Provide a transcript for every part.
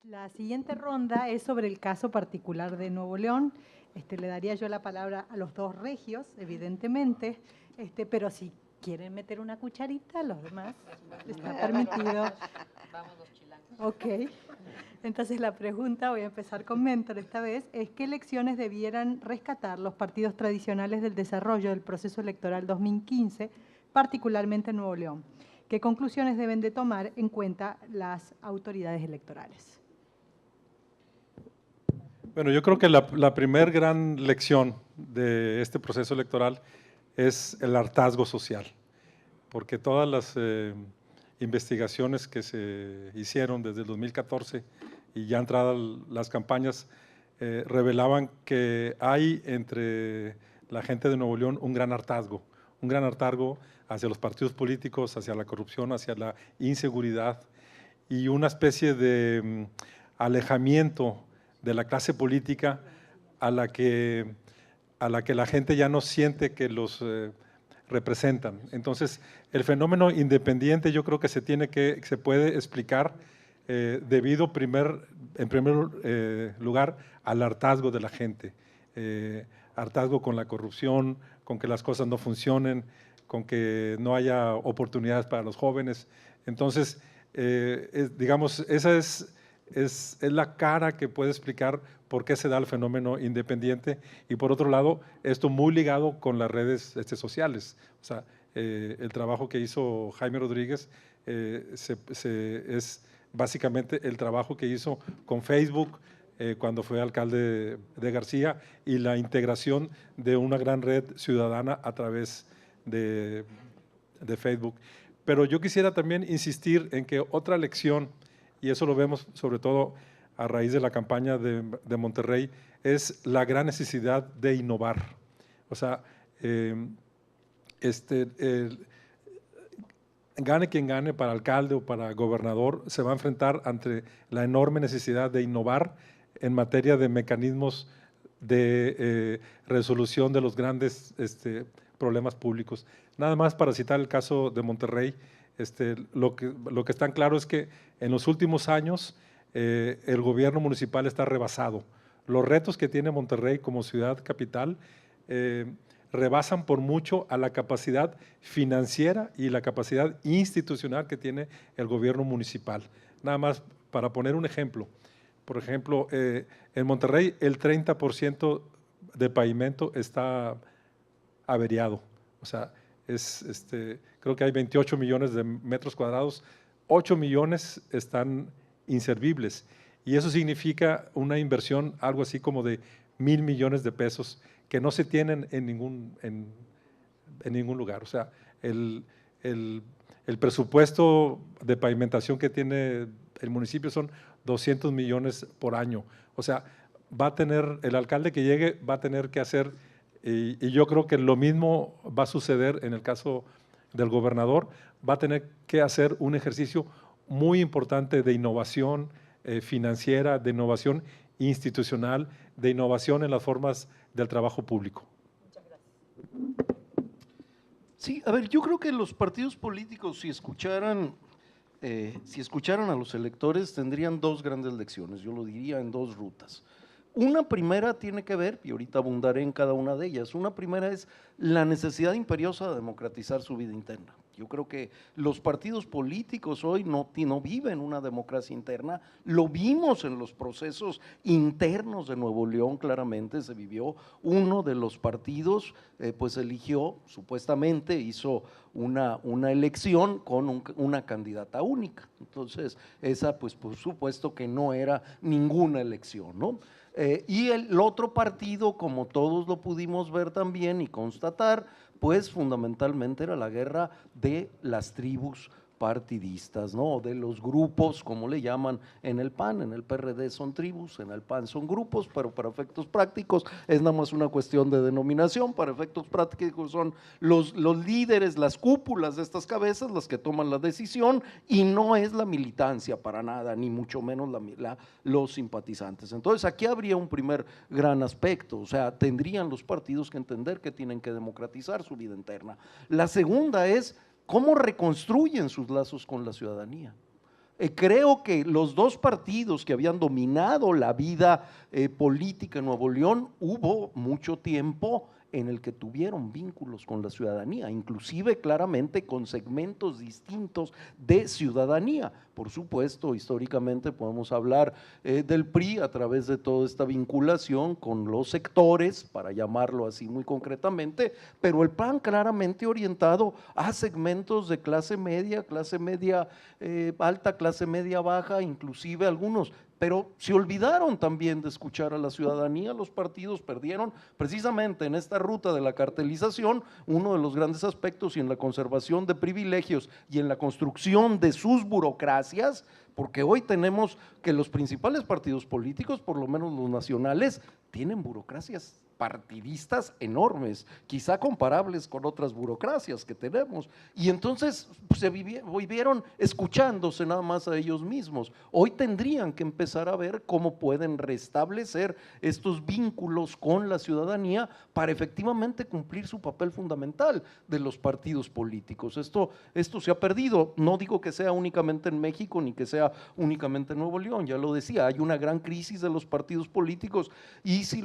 La siguiente ronda es sobre el caso particular de Nuevo León. Le daría yo la palabra a los dos regios, evidentemente, pero si quieren meter una cucharita, los demás está permitido. Vamos los chilangos. Ok. Entonces la pregunta, voy a empezar con Mentor esta vez, es ¿qué lecciones debieran rescatar los partidos tradicionales del desarrollo del proceso electoral 2015, particularmente en Nuevo León? ¿Qué conclusiones deben de tomar en cuenta las autoridades electorales? Bueno, yo creo que la primer gran lección de este proceso electoral es el hartazgo social, porque todas las investigaciones que se hicieron desde el 2014 y ya entradas las campañas revelaban que hay entre la gente de Nuevo León un gran hartazgo hacia los partidos políticos, hacia la corrupción, hacia la inseguridad y una especie de alejamiento de la clase política a la que la gente ya no siente que los representan. Entonces, el fenómeno independiente yo creo que se puede explicar debido en primer lugar al hartazgo de la gente, hartazgo con la corrupción, con que las cosas no funcionen, con que no haya oportunidades para los jóvenes. Entonces, digamos, esa es la cara que puede explicar por qué se da el fenómeno independiente y por otro lado, esto muy ligado con las redes sociales. O sea, el trabajo que hizo Jaime Rodríguez es básicamente el trabajo que hizo con Facebook cuando fue alcalde de García y la integración de una gran red ciudadana a través de Facebook. Pero yo quisiera también insistir en que otra lección, y eso lo vemos sobre todo a raíz de la campaña de Monterrey, es la gran necesidad de innovar. O sea, gane quien gane para alcalde o para gobernador, se va a enfrentar ante la enorme necesidad de innovar en materia de mecanismos de resolución de los grandes problemas públicos. Nada más para citar el caso de Monterrey, lo que está en claro es que en los últimos años el gobierno municipal está rebasado. Los retos que tiene Monterrey como ciudad capital rebasan por mucho a la capacidad financiera y la capacidad institucional que tiene el gobierno municipal. Nada más para poner un ejemplo. Por ejemplo, en Monterrey el 30% de pavimento está averiado. O sea, creo que hay 28 millones de metros cuadrados, 8 millones están inservibles. Y eso significa una inversión algo así como de 1,000 millones de pesos que no se tienen en ningún lugar. O sea, el presupuesto de pavimentación que tiene el municipio son 200 millones por año. O sea, el alcalde que llegue va a tener que hacer, y yo creo que lo mismo va a suceder en el caso del gobernador, va a tener que hacer un ejercicio muy importante de innovación financiera, de innovación institucional, de innovación en las formas del trabajo público. Muchas gracias. Sí, a ver, yo creo que los partidos políticos, si escucharan a los electores, tendrían dos grandes lecciones, yo lo diría en dos rutas. Una primera tiene que ver, y ahorita abundaré en cada una de ellas, una primera es la necesidad imperiosa de democratizar su vida interna. Yo creo que los partidos políticos hoy no viven una democracia interna, lo vimos en los procesos internos de Nuevo León, claramente se vivió. Uno de los partidos pues eligió, supuestamente hizo una elección con una candidata única, entonces esa pues por supuesto que no era ninguna elección, ¿no? Y el otro partido, como todos lo pudimos ver también y constatar, pues fundamentalmente era la guerra de las tribus partidistas, ¿no? De los grupos, como le llaman en el PAN, en el PRD son tribus, en el PAN son grupos, pero para efectos prácticos es nada más una cuestión de denominación, para efectos prácticos son los líderes, las cúpulas de estas cabezas las que toman la decisión y no es la militancia para nada, ni mucho menos los simpatizantes. Entonces aquí habría un primer gran aspecto, o sea, tendrían los partidos que entender que tienen que democratizar su vida interna. La segunda es ¿cómo reconstruyen sus lazos con la ciudadanía? Creo que los dos partidos que habían dominado la vida política en Nuevo León, hubo mucho tiempo en el que tuvieron vínculos con la ciudadanía, inclusive claramente con segmentos distintos de ciudadanía. Por supuesto, históricamente podemos hablar del PRI a través de toda esta vinculación con los sectores, para llamarlo así muy concretamente, pero el PAN claramente orientado a segmentos de clase media alta, clase media baja, inclusive algunos. Pero se olvidaron también de escuchar a la ciudadanía. Los partidos perdieron precisamente en esta ruta de la cartelización uno de los grandes aspectos, y en la conservación de privilegios y en la construcción de sus burocracias, porque hoy tenemos que los principales partidos políticos, por lo menos los nacionales, tienen burocracias partidistas enormes, quizá comparables con otras burocracias que tenemos, y entonces se vivieron escuchándose nada más a ellos mismos. Hoy tendrían que empezar a ver cómo pueden restablecer estos vínculos con la ciudadanía para efectivamente cumplir su papel fundamental de los partidos políticos. Esto se ha perdido. No digo que sea únicamente en México ni que sea únicamente en Nuevo León, ya lo decía, hay una gran crisis de los partidos políticos, y si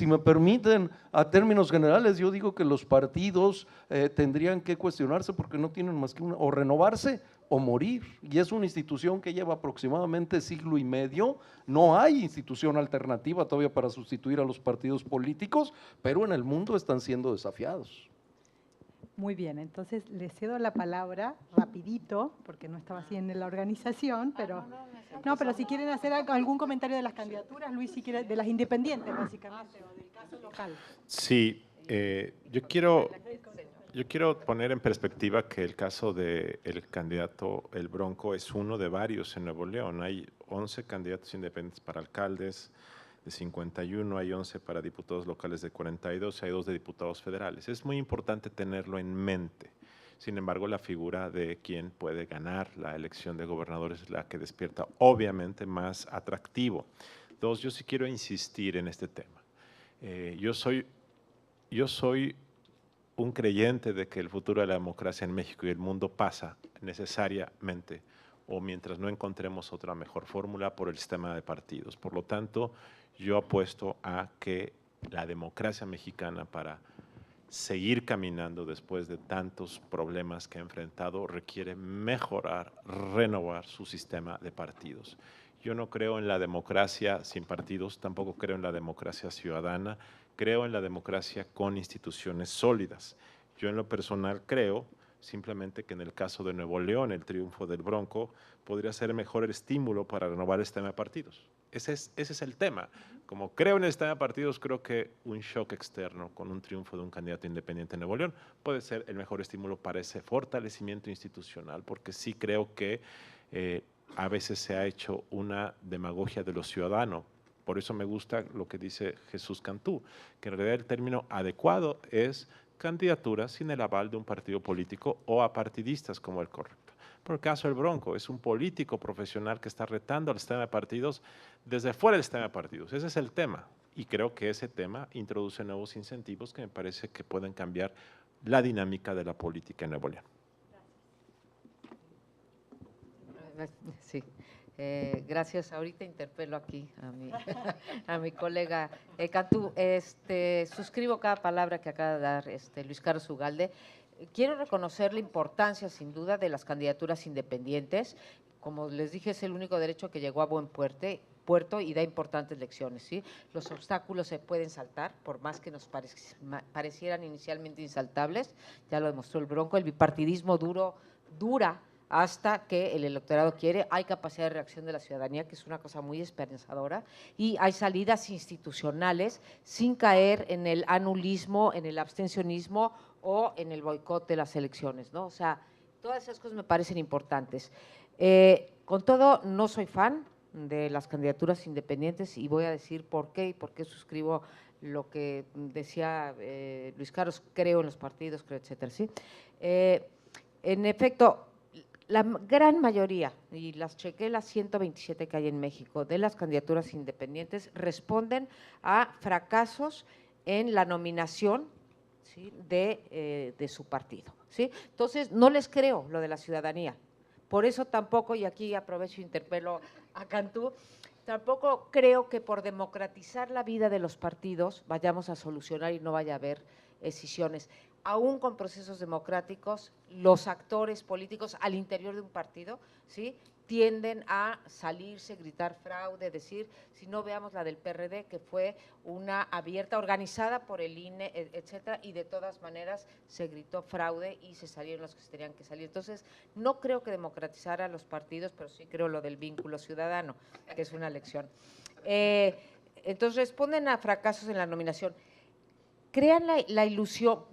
me permiten, a términos generales, yo digo que los partidos tendrían que cuestionarse, porque no tienen más que o renovarse o morir, y es una institución que lleva aproximadamente siglo y medio. No hay institución alternativa todavía para sustituir a los partidos políticos, pero en el mundo están siendo desafiados. Muy bien, entonces le cedo la palabra rapidito, porque no estaba así en la organización, pero no, pero si quieren hacer algún comentario de las candidaturas, Luis, si quiere, de las independientes básicamente, o del caso local. Sí, yo quiero poner en perspectiva que el caso del candidato El Bronco es uno de varios en Nuevo León. Hay 11 candidatos independientes para alcaldes, de 51, hay 11 para diputados locales de 42, hay 2 de diputados federales. Es muy importante tenerlo en mente. Sin embargo, la figura de quien puede ganar la elección de gobernadores es la que despierta obviamente más atractivo. Dos, yo sí quiero insistir en este tema. Yo soy un creyente de que el futuro de la democracia en México y el mundo pasa necesariamente, o mientras no encontremos otra mejor fórmula, por el sistema de partidos. Por lo tanto, yo apuesto a que la democracia mexicana, para seguir caminando después de tantos problemas que ha enfrentado, requiere mejorar, renovar su sistema de partidos. Yo no creo en la democracia sin partidos, tampoco creo en la democracia ciudadana, creo en la democracia con instituciones sólidas. Yo en lo personal creo simplemente que en el caso de Nuevo León, el triunfo del Bronco podría ser mejor el estímulo para renovar el sistema de partidos. Ese es el tema. Como creo en el sistema de partidos, creo que un shock externo con un triunfo de un candidato independiente en Nuevo León puede ser el mejor estímulo para ese fortalecimiento institucional, porque sí creo que a veces se ha hecho una demagogia de lo ciudadano. Por eso me gusta lo que dice Jesús Cantú, que en realidad el término adecuado es candidatura sin el aval de un partido político o apartidistas como el correcto. Por el caso del Bronco, es un político profesional que está retando al sistema de partidos desde fuera del sistema de partidos. Ese es el tema, y creo que ese tema introduce nuevos incentivos que me parece que pueden cambiar la dinámica de la política en Nuevo León. Sí. Gracias. Ahorita interpelo aquí a mi colega Cantú. Suscribo cada palabra que acaba de dar Luis Carlos Ugalde. Quiero reconocer la importancia, sin duda, de las candidaturas independientes. Como les dije, es el único derecho que llegó a buen puerto y da importantes lecciones, ¿sí? Los obstáculos se pueden saltar, por más que nos parecieran inicialmente insaltables. Ya lo demostró el Bronco. El bipartidismo dura hasta que el electorado quiere. Hay capacidad de reacción de la ciudadanía, que es una cosa muy esperanzadora, y hay salidas institucionales sin caer en el anulismo, en el abstencionismo o en el boicot de las elecciones, ¿no? O sea, todas esas cosas me parecen importantes. Con todo, no soy fan de las candidaturas independientes, y voy a decir por qué, y por qué suscribo lo que decía Luis Carlos. Creo en los partidos, creo, etcétera, ¿sí? En efecto, la gran mayoría, y las chequé, las 127 que hay en México, de las candidaturas independientes responden a fracasos en la nominación, ¿sí?, de su partido, ¿sí? Entonces, no les creo lo de la ciudadanía, Por eso tampoco, y aquí aprovecho e interpelo a Cantú, tampoco creo que por democratizar la vida de los partidos vayamos a solucionar y no vaya a haber escisiones. Aún con procesos democráticos, los actores políticos al interior de un partido, ¿sí?, tienden a salirse, gritar fraude, decir, si no veamos la del PRD, que fue una abierta, organizada por el INE, etcétera, y de todas maneras se gritó fraude y se salieron los que se tenían que salir. Entonces, no creo que democratizar a los partidos, pero sí creo lo del vínculo ciudadano, que es una lección. Entonces, responden a fracasos en la nominación. Crean la ilusión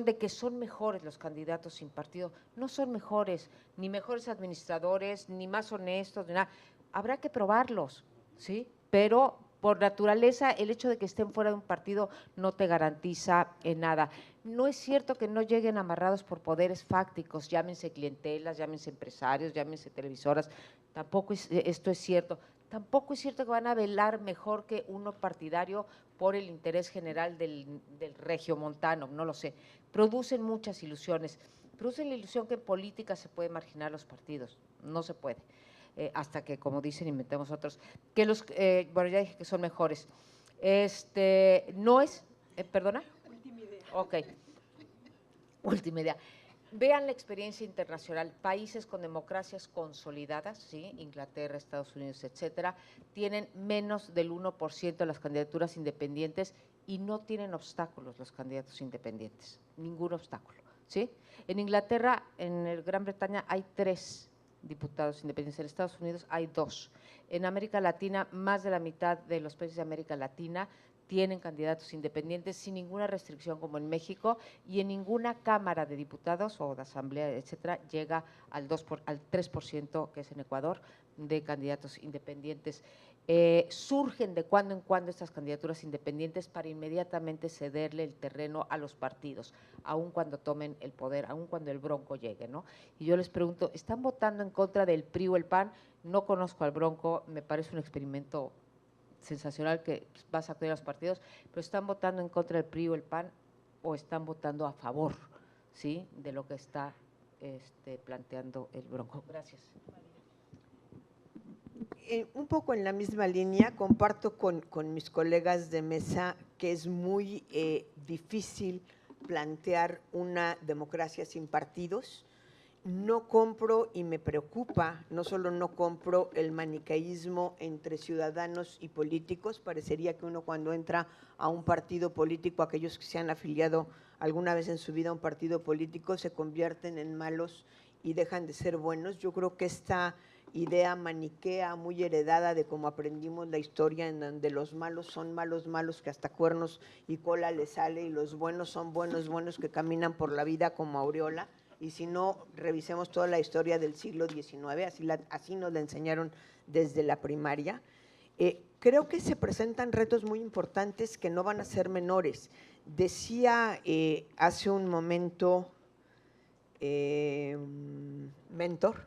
de que son mejores los candidatos sin partido. No son mejores, ni mejores administradores, ni más honestos, ni nada. Habrá que probarlos, ¿sí? Pero por naturaleza, el hecho de que estén fuera de un partido no te garantiza nada. No es cierto que no lleguen amarrados por poderes fácticos, llámense clientelas, llámense empresarios, llámense televisoras. Tampoco esto es cierto. Tampoco es cierto que van a velar mejor que uno partidario por el interés general del regiomontano, no lo sé. Producen muchas ilusiones. Producen la ilusión que en política se puede marginar los partidos. No se puede. Hasta que, como dicen, inventemos otros. Que los, bueno, ya dije que son mejores. No es, ¿perdona? Última idea. Ok. Última idea. Vean la experiencia internacional, países con democracias consolidadas, ¿sí?, Inglaterra, Estados Unidos, etcétera, tienen menos del 1% de las candidaturas independientes y no tienen obstáculos los candidatos independientes, ningún obstáculo, ¿sí? En Inglaterra, en Gran Bretaña hay 3 diputados independientes, en Estados Unidos hay 2. En América Latina, más de la mitad de los países de América Latina tienen candidatos independientes sin ninguna restricción como en México, y en ninguna Cámara de Diputados o de Asamblea, etcétera, llega al 3%, que es en Ecuador, de candidatos independientes. Surgen de cuando en cuando estas candidaturas independientes para inmediatamente cederle el terreno a los partidos, aun cuando tomen el poder, aun cuando el Bronco llegue, ¿no? Y yo les pregunto, ¿están votando en contra del PRI o el PAN? No conozco al Bronco, me parece un experimento sensacional que vas a acudir a los partidos, pero están votando en contra del PRI o el PAN, o están votando a favor, ¿sí?, de lo que está planteando el Bronco. Gracias. Un poco en la misma línea, comparto con mis colegas de mesa que es muy difícil plantear una democracia sin partidos. No compro y me preocupa, no solo no compro el maniqueísmo entre ciudadanos y políticos. Parecería que uno cuando entra a un partido político, aquellos que se han afiliado alguna vez en su vida a un partido político, se convierten en malos y dejan de ser buenos. Yo creo que esta idea maniquea muy heredada de cómo aprendimos la historia, en donde los malos son malos, malos que hasta cuernos y cola les sale, y los buenos son buenos, buenos que caminan por la vida como aureola. Y si no, revisemos toda la historia del siglo XIX, así nos la enseñaron desde la primaria. Creo que se presentan retos muy importantes que no van a ser menores. Decía hace un momento Mentor,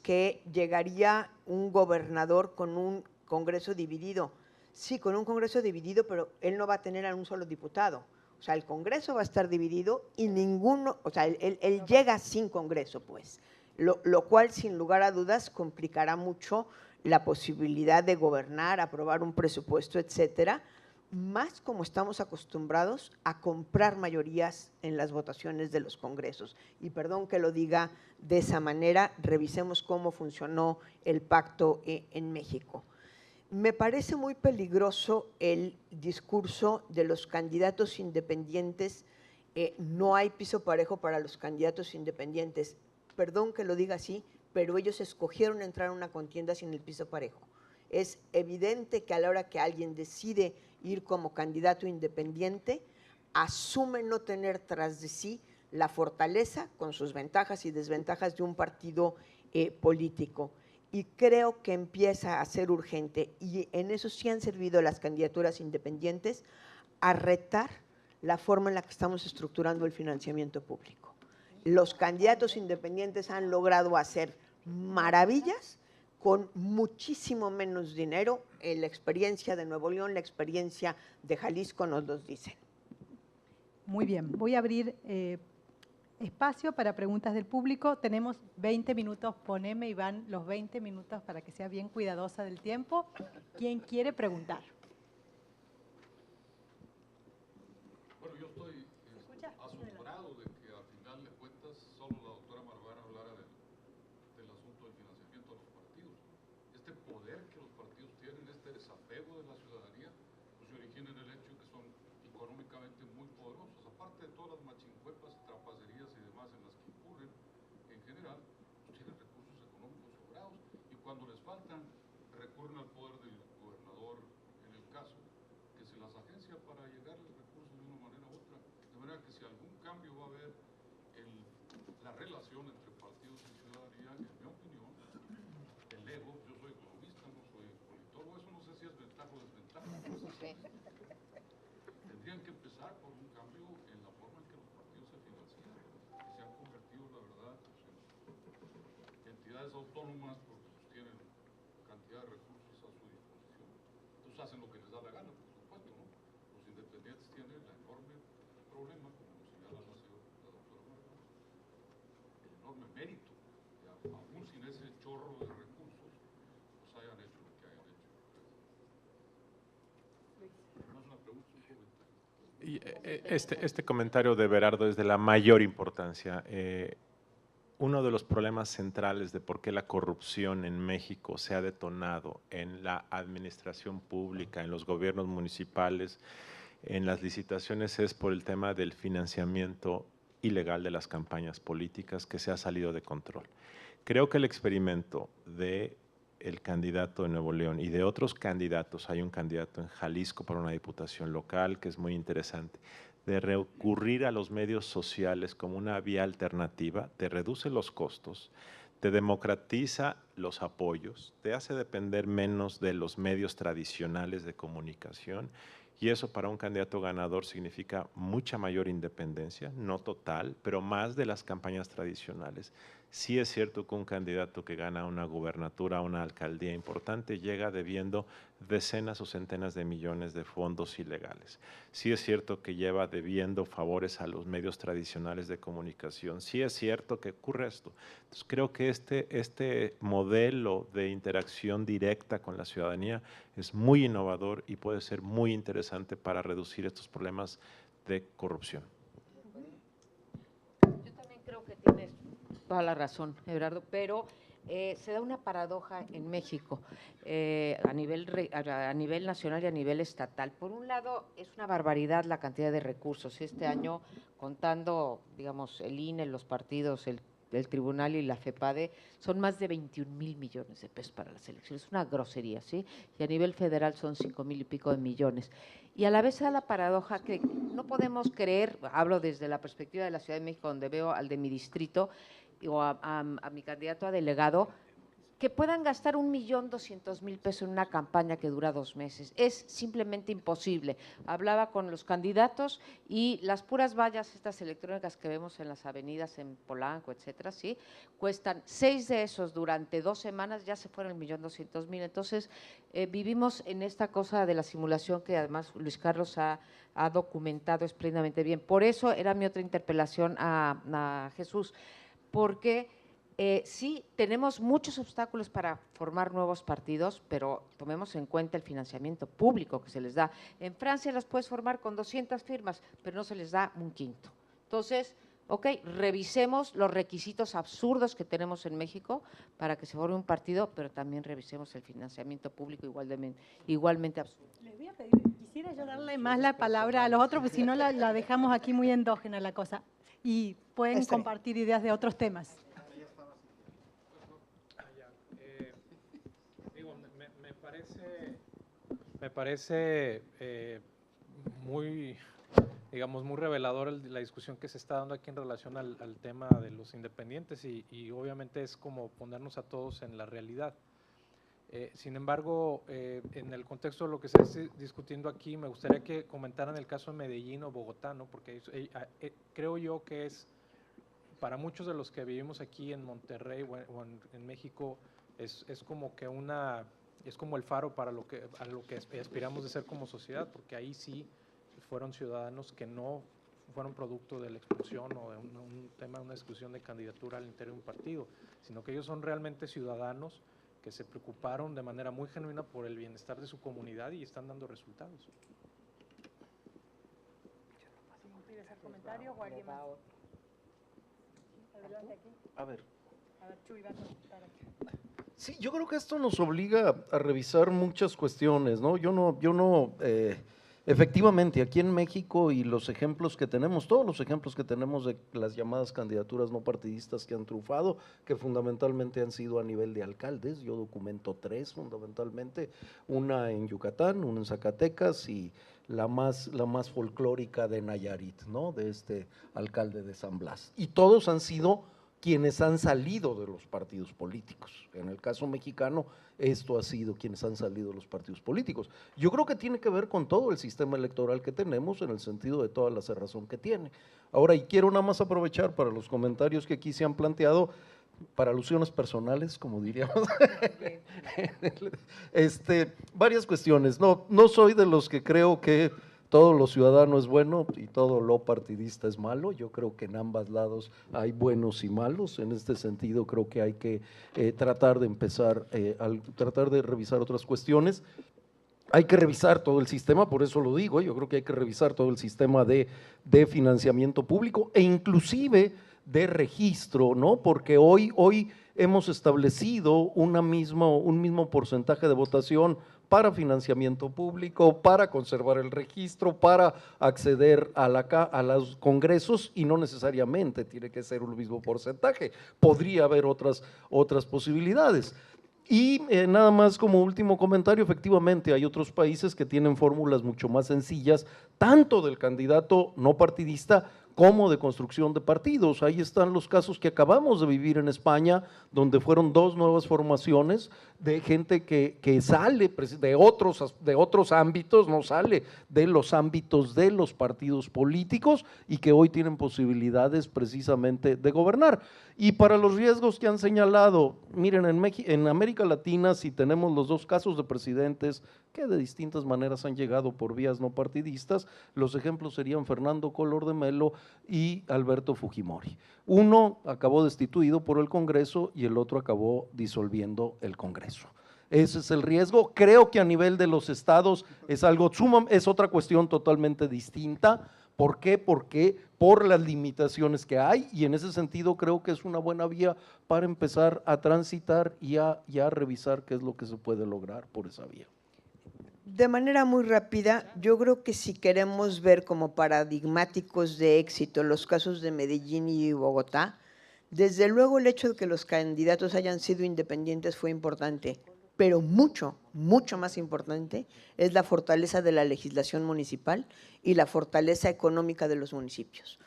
que llegaría un gobernador con un Congreso dividido. Sí, con un Congreso dividido, pero él no va a tener a un solo diputado. O sea, el Congreso va a estar dividido y ninguno, o sea, él llega sin Congreso, pues, lo cual sin lugar a dudas complicará mucho la posibilidad de gobernar, aprobar un presupuesto, etcétera, más como estamos acostumbrados a comprar mayorías en las votaciones de los congresos. Y perdón que lo diga de esa manera, revisemos cómo funcionó el pacto en México. Me parece muy peligroso el discurso de los candidatos independientes. No hay piso parejo para los candidatos independientes. Perdón que lo diga así, pero ellos escogieron entrar a una contienda sin el piso parejo. Es evidente que a la hora que alguien decide ir como candidato independiente, asume no tener tras de sí la fortaleza, con sus ventajas y desventajas, de un partido político. Y creo que empieza a ser urgente, y en eso sí han servido las candidaturas independientes, a retar la forma en la que estamos estructurando el financiamiento público. Los candidatos independientes han logrado hacer maravillas con muchísimo menos dinero. La experiencia de Nuevo León, la experiencia de Jalisco nos los dicen. Muy bien, voy a abrir espacio para preguntas del público. Tenemos 20 minutos, poneme Iván los 20 minutos para que sea bien cuidadosa del tiempo. ¿Quién quiere preguntar? Bueno, yo estoy asombrado de que al final de cuentas solo la doctora Marvara hablara del asunto del financiamiento de los partidos. Este poder que los partidos tienen, este desapego de la ciudadanía, pues se origina en el hecho de que son económicamente muy poderosos. Aparte de todas las machincuepas, trapacerías y demás en las que incurren, en general, pues tienen recursos económicos sobrados y cuando les faltan, recurren al poder del gobernador, en el caso, que se las agencia para llegarles recursos de una manera u otra. De manera que si algún cambio va a haber en la relación entre partidos y ciudadanía, en mi opinión, el ego, yo soy economista, no soy politólogo, eso no sé si es ventaja o desventaja. Tendrían que empezar por un cambio en la forma en que los partidos se financian, que se han convertido, la verdad, pues, en entidades autónomas porque pues, tienen cantidad de recursos a su disposición. Entonces hacen lo que les da la gana, por supuesto, ¿no? Los independientes tienen el enorme problema, como lo señala la doctora Marvara, el enorme mérito, que aún sin ese chorro de recursos, pues hayan hecho lo que hayan hecho. No es una pregunta, es un comentario. Este comentario de Berardo es de la mayor importancia. Uno de los problemas centrales de por qué la corrupción en México se ha detonado en la administración pública, en los gobiernos municipales, en las licitaciones, es por el tema del financiamiento ilegal de las campañas políticas que se ha salido de control. Creo que el experimento de el candidato de Nuevo León y de otros candidatos, hay un candidato en Jalisco para una diputación local que es muy interesante, de recurrir a los medios sociales como una vía alternativa, te reduce los costos, te democratiza los apoyos, te hace depender menos de los medios tradicionales de comunicación y eso para un candidato ganador significa mucha mayor independencia, no total, pero más de las campañas tradicionales. Sí es cierto que un candidato que gana una gubernatura, una alcaldía importante, llega debiendo decenas o centenas de millones de fondos ilegales. Sí es cierto que lleva debiendo favores a los medios tradicionales de comunicación. Sí es cierto que ocurre esto. Entonces creo que este modelo de interacción directa con la ciudadanía es muy innovador y puede ser muy interesante para reducir estos problemas de corrupción. Yo también creo que tienes toda la razón, Everardo, pero se da una paradoja en México a nivel nacional y a nivel estatal. Por un lado, es una barbaridad la cantidad de recursos. Este año, contando, digamos, el INE, los partidos, el Tribunal y la FEPADE, son más de 21,000 millones de pesos para las elecciones. Es una grosería, ¿sí? Y a nivel federal son 5,000 y pico de millones. Y a la vez da la paradoja que no podemos creer, hablo desde la perspectiva de la Ciudad de México, donde veo al de mi distrito, o a mi candidato a delegado, que puedan gastar 1,200,000 pesos en una campaña que dura 2 meses. Es simplemente imposible. Hablaba con los candidatos y las puras vallas estas electrónicas que vemos en las avenidas en Polanco, etcétera, sí, cuestan 6 de esos durante 2 semanas, ya se fueron 1,200,000. Entonces, vivimos en esta cosa de la simulación que además Luis Carlos ha documentado espléndidamente bien. Por eso era mi otra interpelación a Jesús, porque sí, tenemos muchos obstáculos para formar nuevos partidos, pero tomemos en cuenta el financiamiento público que se les da. En Francia los puedes formar con 200 firmas, pero no se les da un quinto. Entonces, ok, revisemos los requisitos absurdos que tenemos en México para que se forme un partido, pero también revisemos el financiamiento público igualmente absurdo. Les voy a pedir, quisiera yo darle más la palabra a los otros, porque si no la dejamos aquí muy endógena la cosa. Y pueden compartir ideas de otros temas. Me parece muy, digamos, muy revelador la discusión que se está dando aquí en relación al tema de los independientes y obviamente es como ponernos a todos en la realidad. Sin embargo, en el contexto de lo que se está discutiendo aquí, me gustaría que comentaran el caso de Medellín o Bogotá, ¿no? Porque creo yo que es, para muchos de los que vivimos aquí en Monterrey o en México, es como que es como el faro para a lo que aspiramos de ser como sociedad, porque ahí sí fueron ciudadanos que no fueron producto de la expulsión o de un tema, una discusión de candidatura al interior de un partido, sino que ellos son realmente ciudadanos que se preocuparon de manera muy genuina por el bienestar de su comunidad y están dando resultados. ¿Quieres hacer comentarios o alguien más? Adelante aquí. A ver. A ver, Chuy va a contestar aquí. Sí, yo creo que esto nos obliga a revisar muchas cuestiones, ¿no? Efectivamente, aquí en México y los ejemplos que tenemos, todos los ejemplos que tenemos de las llamadas candidaturas no partidistas que han triunfado, que fundamentalmente han sido a nivel de alcaldes, yo documento 3 fundamentalmente, una en Yucatán, una en Zacatecas y la más folclórica de Nayarit, ¿no? De este alcalde de San Blas. Y todos han sido quienes han salido de los partidos políticos. En el caso mexicano, esto ha sido quienes han salido de los partidos políticos. Yo creo que tiene que ver con todo el sistema electoral que tenemos, en el sentido de toda la cerrazón que tiene. Ahora, y quiero nada más aprovechar para los comentarios que aquí se han planteado, para alusiones personales, como diríamos, varias cuestiones. No soy de los que creo que todo lo ciudadano es bueno y todo lo partidista es malo. Yo creo que en ambos lados hay buenos y malos. En este sentido, creo que hay que tratar de revisar otras cuestiones. Hay que revisar todo el sistema, por eso lo digo, yo creo que hay que revisar todo el sistema de financiamiento público e inclusive de registro, ¿no? Porque hoy hemos establecido un mismo porcentaje de votación para financiamiento público, para conservar el registro, para acceder a los congresos y no necesariamente tiene que ser un mismo porcentaje, podría haber otras posibilidades. Y nada más como último comentario, efectivamente hay otros países que tienen fórmulas mucho más sencillas, tanto del candidato no partidista como de construcción de partidos. Ahí están los casos que acabamos de vivir en España, donde fueron 2 nuevas formaciones de gente que sale de otros ámbitos, no sale de los ámbitos de los partidos políticos y que hoy tienen posibilidades precisamente de gobernar. Y para los riesgos que han señalado, miren, en América Latina, si tenemos los 2 casos de presidentes que de distintas maneras han llegado por vías no partidistas, los ejemplos serían Fernando Collor de Mello y Alberto Fujimori. Uno acabó destituido por el Congreso y el otro acabó disolviendo el Congreso. Ese es el riesgo. Creo que a nivel de los estados es otra cuestión totalmente distinta. ¿Por qué? Porque por las limitaciones que hay, y en ese sentido creo que es una buena vía para empezar a transitar y a revisar qué es lo que se puede lograr por esa vía. De manera muy rápida, yo creo que si queremos ver como paradigmáticos de éxito los casos de Medellín y Bogotá, desde luego el hecho de que los candidatos hayan sido independientes fue importante, pero mucho más importante es la fortaleza de la legislación municipal y la fortaleza económica de los municipios.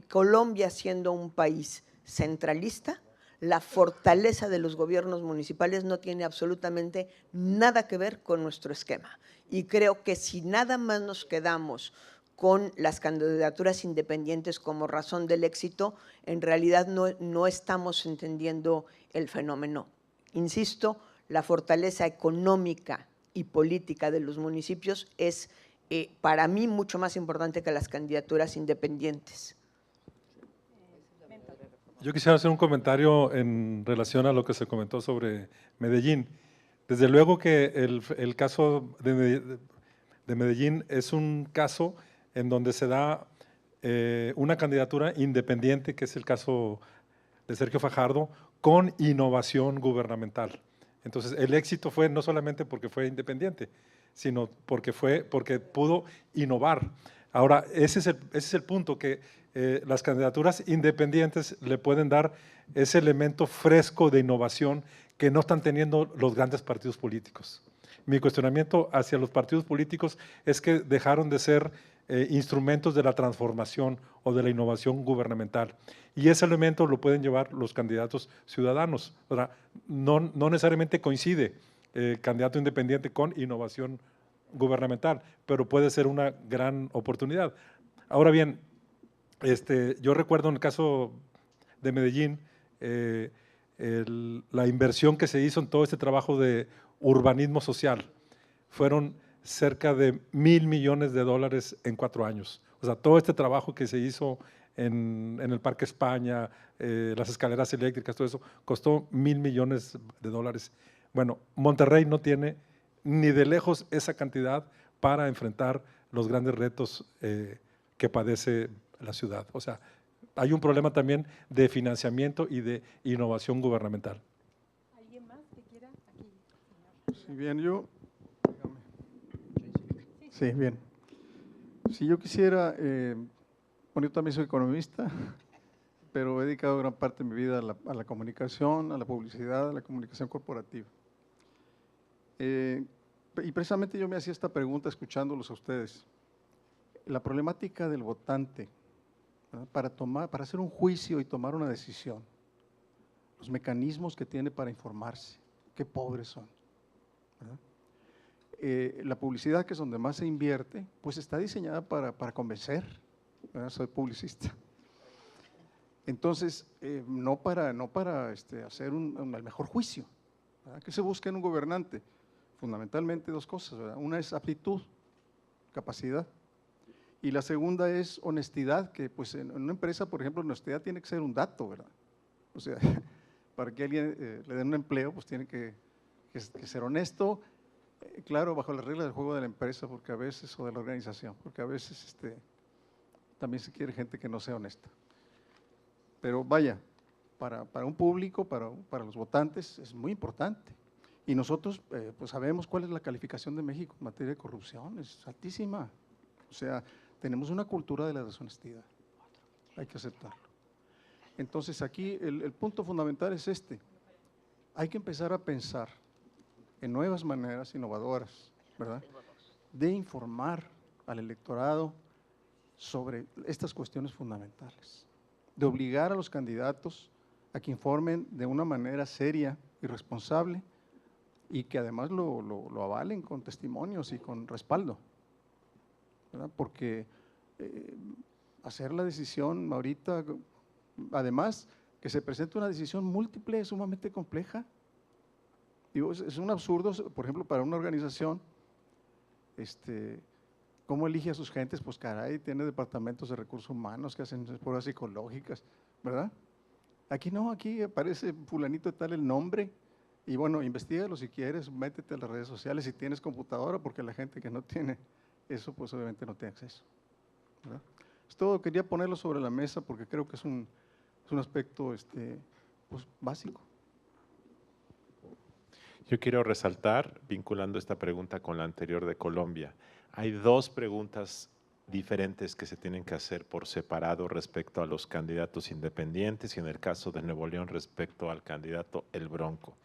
Colombia, siendo un país centralista, la fortaleza de los gobiernos municipales no tiene absolutamente nada que ver con nuestro esquema. Y creo que si nada más nos quedamos con las candidaturas independientes como razón del éxito, en realidad no estamos entendiendo el fenómeno. Insisto, la fortaleza económica y política de los municipios es para mí mucho más importante que las candidaturas independientes. Yo quisiera hacer un comentario en relación a lo que se comentó sobre Medellín. Desde luego que el caso de Medellín es un caso en donde se da una candidatura independiente, que es el caso de Sergio Fajardo, con innovación gubernamental. Entonces, el éxito fue no solamente porque fue independiente, sino porque pudo innovar. Ahora, ese es el punto, que las candidaturas independientes le pueden dar ese elemento fresco de innovación que no están teniendo los grandes partidos políticos. Mi cuestionamiento hacia los partidos políticos es que dejaron de ser instrumentos de la transformación o de la innovación gubernamental, y ese elemento lo pueden llevar los candidatos ciudadanos. O sea, no necesariamente coincide candidato independiente con innovación gubernamental, pero puede ser una gran oportunidad. Ahora bien, yo recuerdo en el caso de Medellín, la inversión que se hizo en todo este trabajo de urbanismo social. Fueron cerca de $1,000 millones en 4 años. O sea, todo este trabajo que se hizo en el Parque España, las escaleras eléctricas, todo eso, costó $1,000 millones. Bueno, Monterrey no tiene ni de lejos esa cantidad para enfrentar los grandes retos que padece la ciudad. O sea, hay un problema también de financiamiento y de innovación gubernamental. ¿Alguien más que quiera? Aquí, señor. Sí, bien, Sí, bien. Si yo quisiera, bueno, yo también soy economista, pero he dedicado gran parte de mi vida a la comunicación, a la publicidad, a la comunicación corporativa. Y precisamente yo me hacía esta pregunta escuchándolos a ustedes. La problemática del votante, ¿verdad? Para hacer un juicio y tomar una decisión, los mecanismos que tiene para informarse, qué pobres son, ¿verdad? La publicidad, que es donde más se invierte, pues está diseñada para convencer, ¿verdad? Soy publicista. Entonces, no para hacer el mejor juicio, ¿verdad? ¿Qué se busca en un gobernante? Fundamentalmente 2 cosas, ¿verdad? Una es aptitud, capacidad, y la segunda es honestidad, que pues en una empresa, por ejemplo, honestidad tiene que ser un dato, ¿verdad? O sea, para que alguien le den un empleo, pues tiene que ser honesto, claro, bajo las reglas del juego de la empresa, porque a veces, o de la organización, porque a veces también se quiere gente que no sea honesta. Pero vaya, para un público, para los votantes, es muy importante. Y nosotros pues sabemos cuál es la calificación de México en materia de corrupción, es altísima. O sea, tenemos una cultura de la deshonestidad, hay que aceptarlo. Entonces aquí el punto fundamental es este: hay que empezar a pensar en nuevas maneras innovadoras, ¿verdad?, de informar al electorado sobre estas cuestiones fundamentales, de obligar a los candidatos a que informen de una manera seria y responsable y que además lo avalen con testimonios y con respaldo, ¿verdad? Porque hacer la decisión ahorita, además que se presente una decisión múltiple, sumamente compleja. Digo, es un absurdo, por ejemplo, para una organización, ¿cómo elige a sus gentes? Pues caray, tiene departamentos de recursos humanos que hacen pruebas psicológicas, ¿verdad? Aquí no, aquí aparece fulanito de tal el nombre, y bueno, investígalo si quieres, métete a las redes sociales si tienes computadora, porque la gente que no tiene eso, pues obviamente no tiene acceso, ¿verdad? Esto quería ponerlo sobre la mesa porque creo que es un aspecto pues, básico. Yo quiero resaltar, vinculando esta pregunta con la anterior de Colombia, hay 2 preguntas diferentes que se tienen que hacer por separado respecto a los candidatos independientes y en el caso de Nuevo León respecto al candidato El Bronco.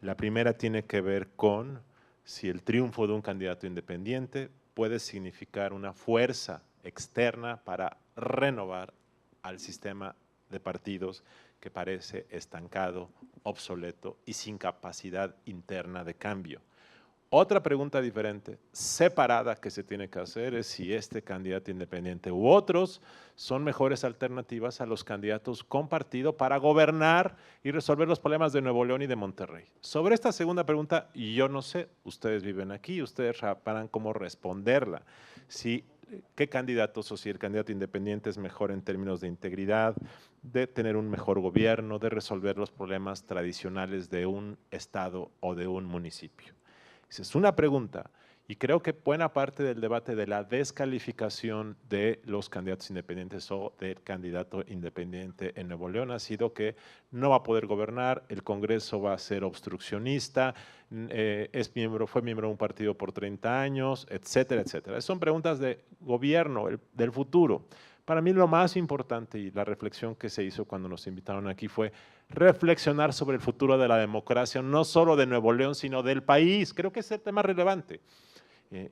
La primera tiene que ver con si el triunfo de un candidato independiente puede significar una fuerza externa para renovar al sistema de partidos que parece estancado, obsoleto y sin capacidad interna de cambio. Otra pregunta diferente, separada, que se tiene que hacer es si este candidato independiente u otros son mejores alternativas a los candidatos con partido para gobernar y resolver los problemas de Nuevo León y de Monterrey. Sobre esta segunda pregunta, yo no sé, ustedes viven aquí, ustedes sabrán cómo responderla. ¿Qué candidatos o si el candidato independiente es mejor en términos de integridad, de tener un mejor gobierno, de resolver los problemas tradicionales de un estado o de un municipio? Esa es una pregunta y creo que buena parte del debate de la descalificación de los candidatos independientes o del candidato independiente en Nuevo León ha sido que no va a poder gobernar, el Congreso va a ser obstruccionista, fue miembro de un partido por 30 años, etcétera, etcétera. Son preguntas de gobierno, del futuro. Para mí lo más importante y la reflexión que se hizo cuando nos invitaron aquí fue reflexionar sobre el futuro de la democracia, no solo de Nuevo León, sino del país. Creo que es el tema relevante.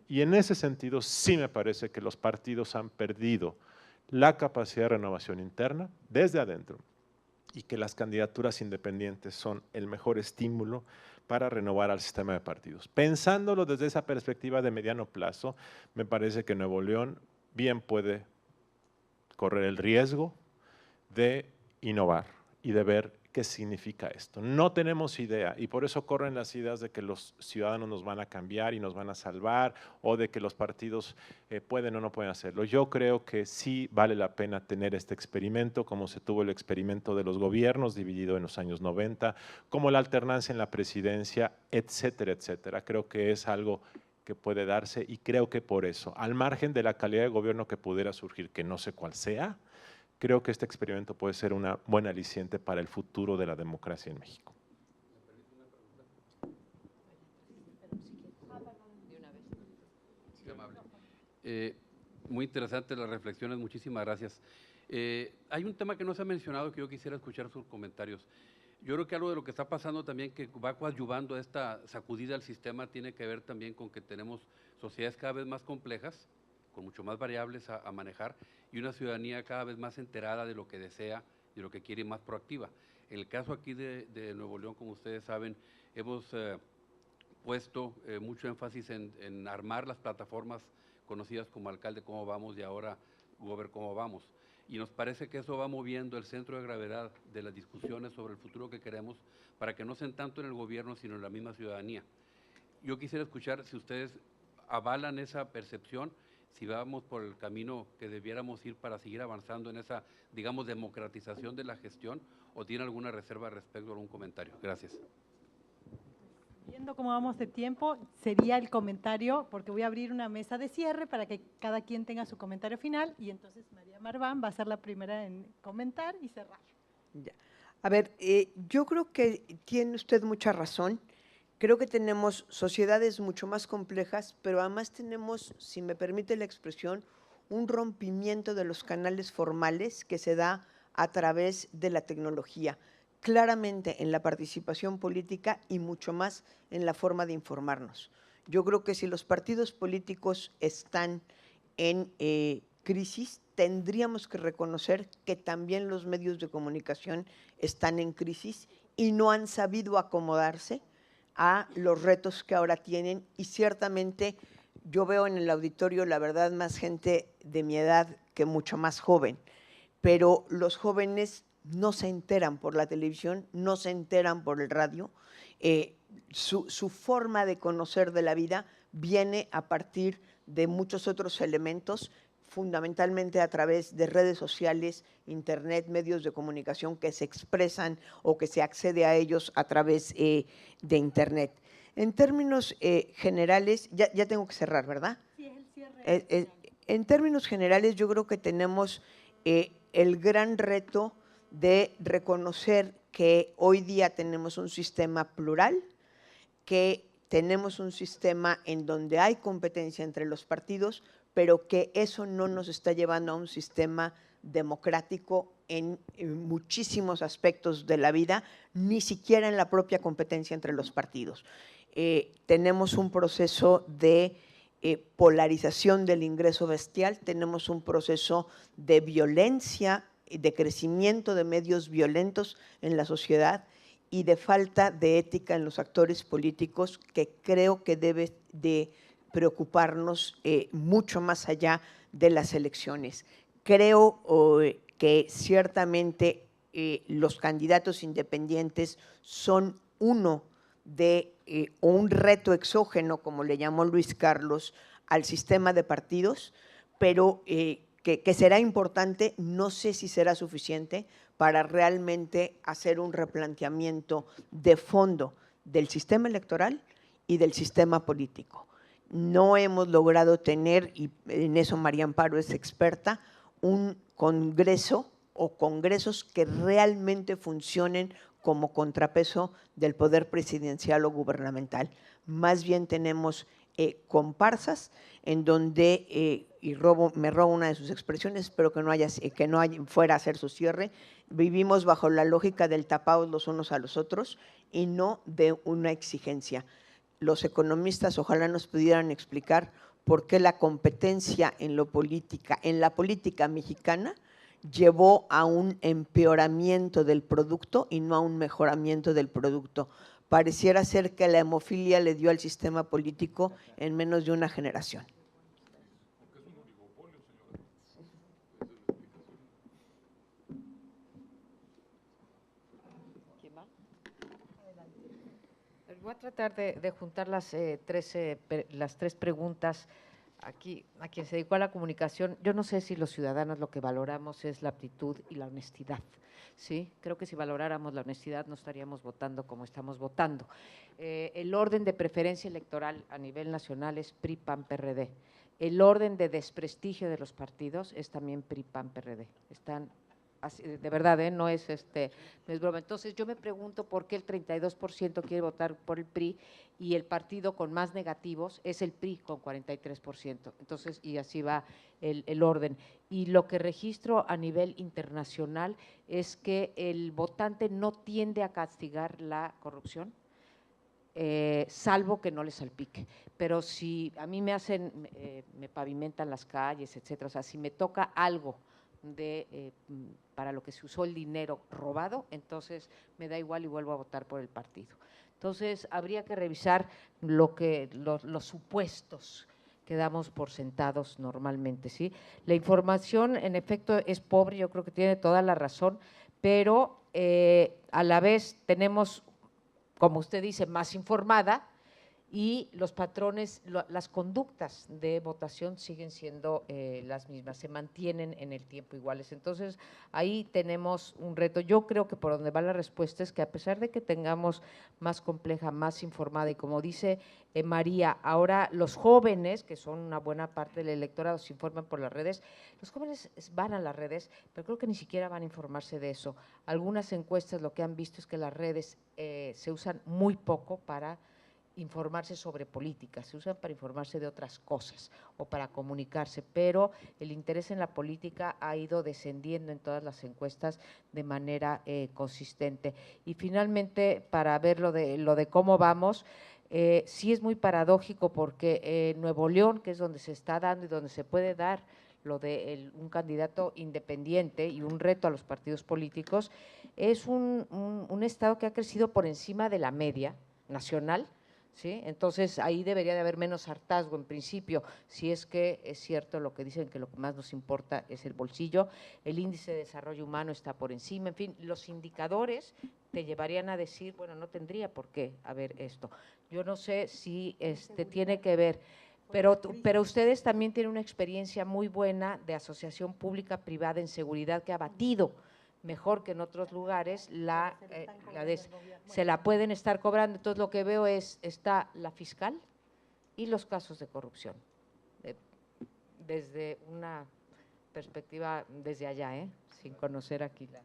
Y en ese sentido sí me parece que los partidos han perdido la capacidad de renovación interna desde adentro y que las candidaturas independientes son el mejor estímulo para renovar al sistema de partidos. Pensándolo desde esa perspectiva de mediano plazo, me parece que Nuevo León bien puede correr el riesgo de innovar y de ver qué significa esto. No tenemos idea y por eso corren las ideas de que los ciudadanos nos van a cambiar y nos van a salvar o de que los partidos pueden o no pueden hacerlo. Yo creo que sí vale la pena tener este experimento, como se tuvo el experimento de los gobiernos dividido en los años 90, como la alternancia en la presidencia, etcétera, etcétera. Creo que es algo que puede darse y creo que por eso, al margen de la calidad de gobierno que pudiera surgir, que no sé cuál sea, creo que este experimento puede ser una buena aliciente para el futuro de la democracia en México. Sí, amable. Muy interesantes las reflexiones, muchísimas gracias. Hay un tema que no se ha mencionado que yo quisiera escuchar sus comentarios. Yo creo que algo de lo que está pasando también que va coadyuvando a esta sacudida al sistema tiene que ver también con que tenemos sociedades cada vez más complejas, con mucho más variables a manejar y una ciudadanía cada vez más enterada de lo que desea, de lo que quiere y más proactiva. En el caso aquí de Nuevo León, como ustedes saben, hemos puesto mucho énfasis en armar las plataformas conocidas como Alcalde Cómo Vamos y ahora Gober Cómo Vamos. Y nos parece que eso va moviendo el centro de gravedad de las discusiones sobre el futuro que queremos para que no sean tanto en el gobierno, sino en la misma ciudadanía. Yo quisiera escuchar si ustedes avalan esa percepción, si vamos por el camino que debiéramos ir para seguir avanzando en esa, digamos, democratización de la gestión, o tiene alguna reserva respecto a algún comentario. Gracias. Viendo cómo vamos de tiempo, sería el comentario, porque voy a abrir una mesa de cierre para que cada quien tenga su comentario final y entonces María Marván va a ser la primera en comentar y cerrar. Ya. A ver, yo creo que tiene usted mucha razón. Creo que tenemos sociedades mucho más complejas, pero además tenemos, si me permite la expresión, un rompimiento de los canales formales que se da a través de la tecnología, claramente en la participación política y mucho más en la forma de informarnos. Yo creo que si los partidos políticos están en crisis, tendríamos que reconocer que también los medios de comunicación están en crisis y no han sabido acomodarse a los retos que ahora tienen y ciertamente yo veo en el auditorio, la verdad, más gente de mi edad que mucho más joven, pero los jóvenes no se enteran por la televisión, no se enteran por el radio, su forma de conocer de la vida viene a partir de muchos otros elementos, fundamentalmente a través de redes sociales, internet, medios de comunicación que se expresan o que se accede a ellos a través de internet. En términos generales, ya tengo que cerrar, ¿verdad? Sí, es el cierre. En términos generales, yo creo que tenemos el gran reto de reconocer que hoy día tenemos un sistema plural, que tenemos un sistema en donde hay competencia entre los partidos, pero que eso no nos está llevando a un sistema democrático en muchísimos aspectos de la vida, ni siquiera en la propia competencia entre los partidos. Tenemos un proceso de polarización del ingreso bestial, tenemos un proceso de violencia, de crecimiento de medios violentos en la sociedad y de falta de ética en los actores políticos que creo que debe de preocuparnos mucho más allá de las elecciones. Creo que ciertamente los candidatos independientes son uno de un reto exógeno, como le llamó Luis Carlos, al sistema de partidos, pero que será importante, no sé si será suficiente para realmente hacer un replanteamiento de fondo del sistema electoral y del sistema político. No hemos logrado tener, y en eso María Amparo es experta, un congreso o congresos que realmente funcionen como contrapeso del poder presidencial o gubernamental. Más bien tenemos comparsas en donde, y me robo una de sus expresiones, espero que no fuera a hacer su cierre, vivimos bajo la lógica del tapados los unos a los otros y no de una exigencia. Los economistas ojalá nos pudieran explicar por qué la competencia en la política mexicana llevó a un empeoramiento del producto y no a un mejoramiento del producto. Pareciera ser que la hemofilia le dio al sistema político en menos de una generación. Voy a tratar de juntar las tres preguntas. Aquí, a quien se dedicó a la comunicación, yo no sé si los ciudadanos lo que valoramos es la aptitud y la honestidad, ¿sí? Creo que si valoráramos la honestidad no estaríamos votando como estamos votando. El orden de preferencia electoral a nivel nacional es PRI, PAN, PRD. El orden de desprestigio de los partidos es también PRI, PAN, PRD. Están así, de verdad, no es no es broma. Entonces yo me pregunto por qué el 32% quiere votar por el PRI y el partido con más negativos es el PRI con 43%. Entonces, y así va el orden. Y lo que registro a nivel internacional es que el votante no tiende a castigar la corrupción, salvo que no le salpique. Pero si a mí me pavimentan las calles, etcétera, o sea, si me toca algo para lo que se usó el dinero robado, entonces me da igual y vuelvo a votar por el partido. Entonces, habría que revisar los supuestos que damos por sentados normalmente, ¿sí? La información, en efecto, es pobre, yo creo que tiene toda la razón, pero a la vez tenemos, como usted dice, más informada, y los patrones, las conductas de votación siguen siendo las mismas, se mantienen en el tiempo iguales. Entonces, ahí tenemos un reto. Yo creo que por donde va la respuesta es que a pesar de que tengamos más compleja, más informada, y como dice María, ahora los jóvenes, que son una buena parte del electorado, se informan por las redes, los jóvenes van a las redes, pero creo que ni siquiera van a informarse de eso. Algunas encuestas lo que han visto es que las redes se usan muy poco para informarse sobre política, se usan para informarse de otras cosas o para comunicarse, pero el interés en la política ha ido descendiendo en todas las encuestas de manera consistente. Y finalmente, para ver lo de cómo vamos, sí es muy paradójico porque Nuevo León, que es donde se está dando y donde se puede dar lo de un candidato independiente y un reto a los partidos políticos, es un estado que ha crecido por encima de la media nacional, ¿sí? Entonces, ahí debería de haber menos hartazgo en principio, si es que es cierto lo que dicen, que lo que más nos importa es el bolsillo. El índice de desarrollo humano está por encima, en fin, los indicadores te llevarían a decir, bueno, no tendría por qué haber esto. Yo no sé si tiene que ver, pero ustedes también tienen una experiencia muy buena de asociación pública-privada en seguridad que ha batido mejor que en otros lugares, se la pueden estar cobrando. Entonces, lo que veo está la fiscal y los casos de corrupción, desde una perspectiva desde allá, sin conocer aquí la…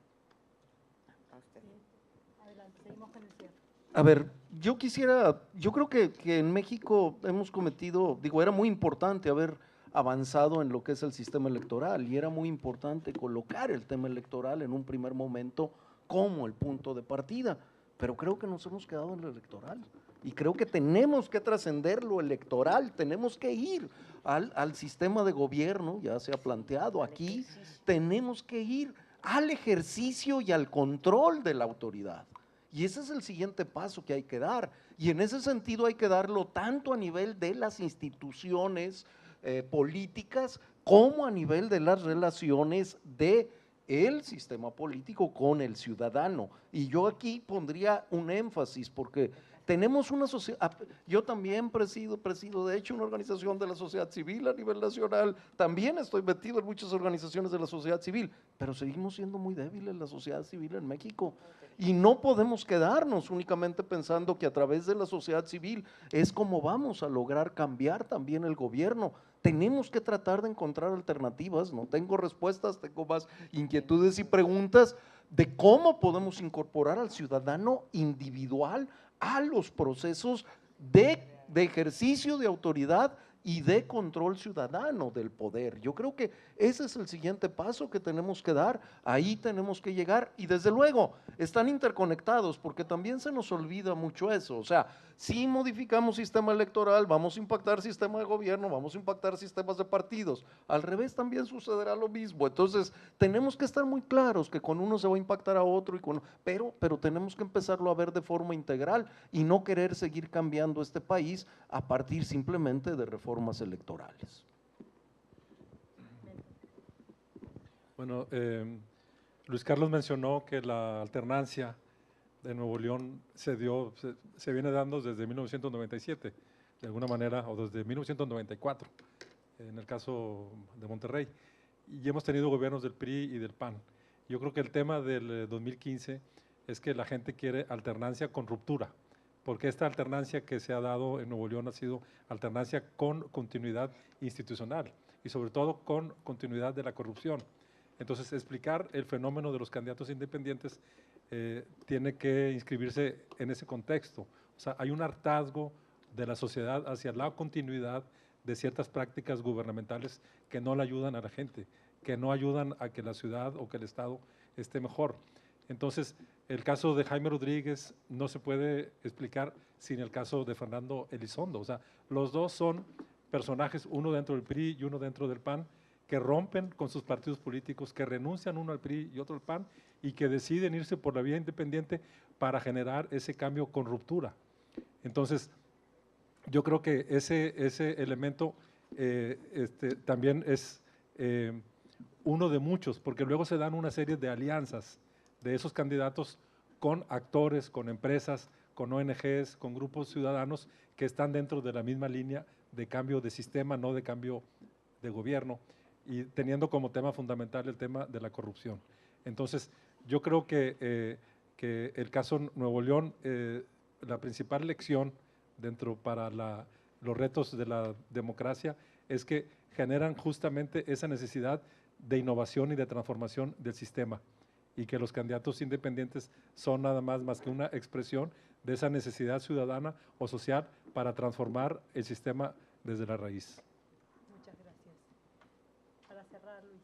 Adelante, seguimos con el cierre. A ver, yo creo que en México hemos cometido, era muy importante haber avanzado en lo que es el sistema electoral y era muy importante colocar el tema electoral en un primer momento como el punto de partida, pero creo que nos hemos quedado en lo electoral y creo que tenemos que trascender lo electoral, tenemos que ir al sistema de gobierno, ya se ha planteado aquí, tenemos que ir al ejercicio y al control de la autoridad. Y ese es el siguiente paso que hay que dar. Y en ese sentido hay que darlo tanto a nivel de las instituciones políticas como a nivel de las relaciones del sistema político con el ciudadano. Y yo aquí pondría un énfasis porque tenemos una sociedad, yo también presido de hecho una organización de la sociedad civil a nivel nacional, también estoy metido en muchas organizaciones de la sociedad civil, pero seguimos siendo muy débiles la sociedad civil en México y no podemos quedarnos únicamente pensando que a través de la sociedad civil es como vamos a lograr cambiar también el gobierno. Tenemos que tratar de encontrar alternativas, no tengo respuestas, tengo más inquietudes y preguntas de cómo podemos incorporar al ciudadano individual a los procesos de ejercicio de autoridad y de control ciudadano del poder. Yo creo que ese es el siguiente paso que tenemos que dar, ahí tenemos que llegar y desde luego están interconectados porque también se nos olvida mucho eso, o sea, si modificamos sistema electoral vamos a impactar sistema de gobierno, vamos a impactar sistemas de partidos, al revés también sucederá lo mismo, entonces tenemos que estar muy claros que con uno se va a impactar a otro, pero tenemos que empezarlo a ver de forma integral y no querer seguir cambiando este país a partir simplemente de reformas electorales. Bueno, Luis Carlos mencionó que la alternancia de Nuevo León se viene dando desde 1997, de alguna manera, o desde 1994, en el caso de Monterrey. Y hemos tenido gobiernos del PRI y del PAN. Yo creo que el tema del 2015 es que la gente quiere alternancia con ruptura, porque esta alternancia que se ha dado en Nuevo León ha sido alternancia con continuidad institucional y sobre todo con continuidad de la corrupción. Entonces, explicar el fenómeno de los candidatos independientes tiene que inscribirse en ese contexto. O sea, hay un hartazgo de la sociedad hacia la continuidad de ciertas prácticas gubernamentales que no le ayudan a la gente, que no ayudan a que la ciudad o que el Estado esté mejor. Entonces, el caso de Jaime Rodríguez no se puede explicar sin el caso de Fernando Elizondo. O sea, los dos son personajes, uno dentro del PRI y uno dentro del PAN, que rompen con sus partidos políticos, que renuncian uno al PRI y otro al PAN y que deciden irse por la vía independiente para generar ese cambio con ruptura. Entonces, yo creo que ese elemento también es uno de muchos, porque luego se dan una serie de alianzas de esos candidatos con actores, con empresas, con ONGs, con grupos ciudadanos que están dentro de la misma línea de cambio de sistema, no de cambio de gobierno, y teniendo como tema fundamental el tema de la corrupción. Entonces, yo creo que el caso Nuevo León, la principal lección para los retos de la democracia es que generan justamente esa necesidad de innovación y de transformación del sistema, y que los candidatos independientes son nada más que una expresión de esa necesidad ciudadana o social para transformar el sistema desde la raíz. Muchas gracias. Para cerrar, Luis.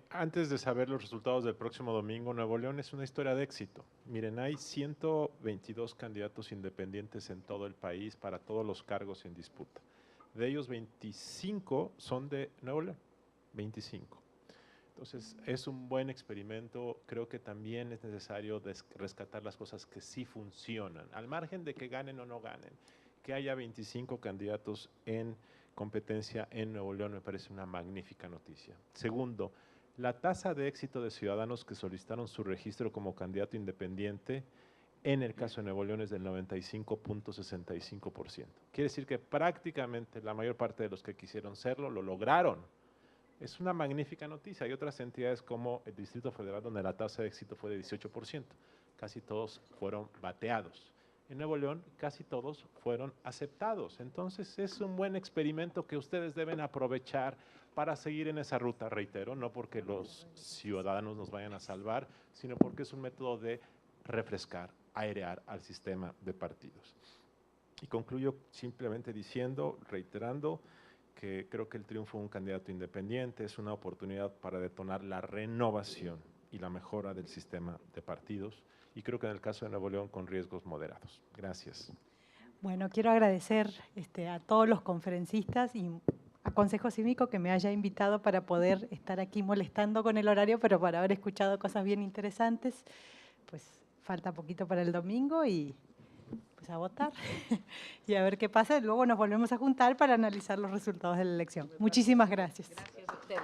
Antes de saber los resultados del próximo domingo, Nuevo León es una historia de éxito. Miren, hay 122 candidatos independientes en todo el país para todos los cargos en disputa. De ellos, 25 son de Nuevo León, 25. Entonces, es un buen experimento. Creo que también es necesario rescatar las cosas que sí funcionan, al margen de que ganen o no ganen. Que haya 25 candidatos en competencia en Nuevo León me parece una magnífica noticia. Segundo, la tasa de éxito de ciudadanos que solicitaron su registro como candidato independiente en el caso de Nuevo León es del 95.65%. Quiere decir que prácticamente la mayor parte de los que quisieron serlo lo lograron. Es una magnífica noticia. Hay otras entidades como el Distrito Federal donde la tasa de éxito fue de 18%. Casi todos fueron bateados. En Nuevo León casi todos fueron aceptados. Entonces es un buen experimento que ustedes deben aprovechar para seguir en esa ruta, reitero, no porque los ciudadanos nos vayan a salvar, sino porque es un método de refrescar, airear al sistema de partidos. Y concluyo simplemente reiterando, que creo que el triunfo de un candidato independiente es una oportunidad para detonar la renovación y la mejora del sistema de partidos, y creo que en el caso de Nuevo León con riesgos moderados. Gracias. Bueno, quiero agradecer a todos los conferencistas y a Consejo Cívico que me haya invitado para poder estar aquí molestando con el horario, pero para haber escuchado cosas bien interesantes. Pues falta poquito para el domingo y pues a votar y a ver qué pasa. Luego nos volvemos a juntar para analizar los resultados de la elección. Muchísimas gracias. Gracias a ustedes.